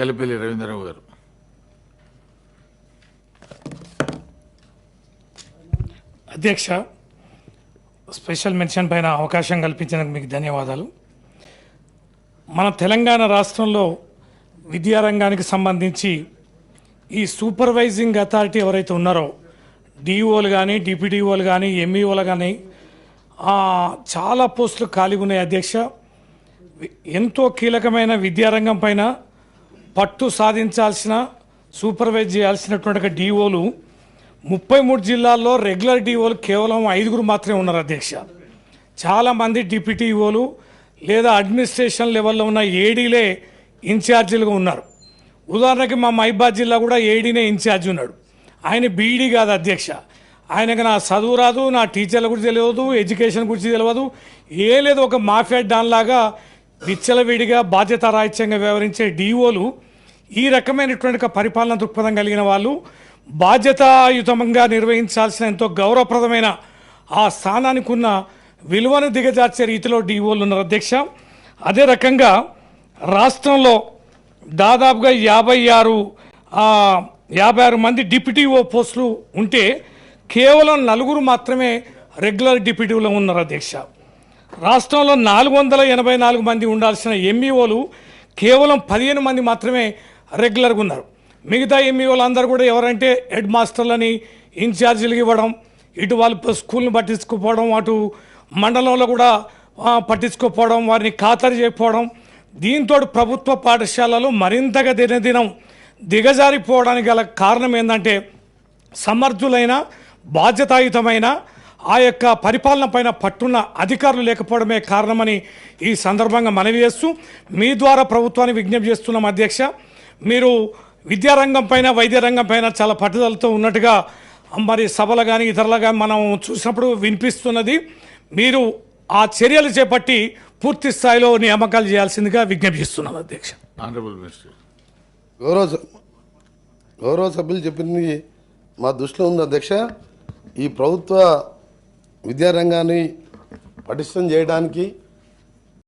ఎల్లపల్లి రవీంద్రరావు గారు. అధ్యక్ష, special mention పైన అవకాశం కల్పించినందుకు మీకు ధన్యవాదాలు. మన తెలంగాణ రాష్ట్రంలో విద్యారంగానికి సంబంధించి ఈ సూపర్వైజింగ్ అథారిటీ ఎవరైతే ఉన్నారో డిఓలు కానీ డిప్యూటీఓలు కానీ ఎంఈఓలు కానీ చాలా పోస్టులు ఖాళీగా ఉన్నాయి. అధ్యక్ష, ఎంతో కీలకమైన విద్యారంగం పైన పట్టు సాధించాల్సిన సూపర్వైజ్ చేయాల్సినటువంటి డిఓలు 33 జిల్లాల్లో రెగ్యులర్ డిఓలు కేవలం 5 మాత్రమే ఉన్నారు. అధ్యక్ష, చాలామంది డిప్యూటీఓలు లేదా అడ్మినిస్ట్రేషన్ లెవెల్లో ఉన్న ఏడీలే ఇన్ఛార్జీలుగా ఉన్నారు. ఉదాహరణకి మా మహిబాద్ జిల్లా కూడా ఏడీనే ఇన్ఛార్జ్ ఉన్నాడు. ఆయన బీఈడీ కాదు అధ్యక్ష. ఆయనకు నా చదువు రాదు, నా టీచర్ల గురించి తెలియదు, ఎడ్యుకేషన్ గురించి తెలియదు, ఏ లేదు. ఒక మాఫియా డాన్ లాగా విచ్చలవిడిగా బాధ్యతారాహిత్యంగా వ్యవహరించే డిఓలు, ఈ రకమైనటువంటి పరిపాలన దృక్పథం కలిగిన వాళ్ళు బాధ్యతాయుతంగా నిర్వహించాల్సిన ఎంతో గౌరవప్రదమైన ఆ స్థానానికి ఉన్న విలువను దిగజార్చే రీతిలో డిఓలు ఉన్నారు. అధ్యక్ష, అదే రకంగా రాష్ట్రంలో దాదాపుగా 56 మంది డిప్యూటీఓ పోస్టులు ఉంటే కేవలం 4 మాత్రమే రెగ్యులర్ డిప్యూటీలో ఉన్నారు. అధ్యక్ష, రాష్ట్రంలో 484 మంది ఉండాల్సిన ఎంఈఓలు కేవలం 15 మంది మాత్రమే రెగ్యులర్గా ఉన్నారు. మిగతా ఎంఈఓలు అందరూ కూడా ఎవరంటే హెడ్ మాస్టర్లని ఇన్ఛార్జీలకు ఇవ్వడం, ఇటు వాళ్ళు స్కూల్ని పట్టించుకోపోవడం, అటు మండలంలో కూడా పట్టించుకోపోవడం, వారిని ఖాతరు చేయకపోవడం, దీంతో ప్రభుత్వ పాఠశాలలు మరింతగా దినదినం దిగజారిపోవడానికి గల కారణం ఏంటంటే సమర్థులైన బాధ్యతాయుతమైన ఆ యొక్క పరిపాలన పైన పట్టున్న అధికారులు లేకపోవడమే కారణమని ఈ సందర్భంగా మనవి చేస్తూ మీ ద్వారా ప్రభుత్వాన్ని విజ్ఞప్తి చేస్తున్నాం. అధ్యక్ష, మీరు విద్యారంగం పైన వైద్య రంగం పైన చాలా పట్టుదలతో ఉన్నట్టుగా మరి సభలు కానీ ఇతరులు కానీ మనం చూసినప్పుడు వినిపిస్తున్నది. మీరు ఆ చర్యలు చేపట్టి పూర్తి స్థాయిలో నియామకాలు చేయాల్సిందిగా విజ్ఞప్తి చేస్తున్నాం. అధ్యక్ష, ఆనరబుల్ మినిస్టర్. గౌరవ సభ్యులు చెప్పింది మా దృష్టిలో ఉంది. అధ్యక్ష, ఈ ప్రభుత్వ విద్యారంగాన్ని పటిష్టం చేయడానికి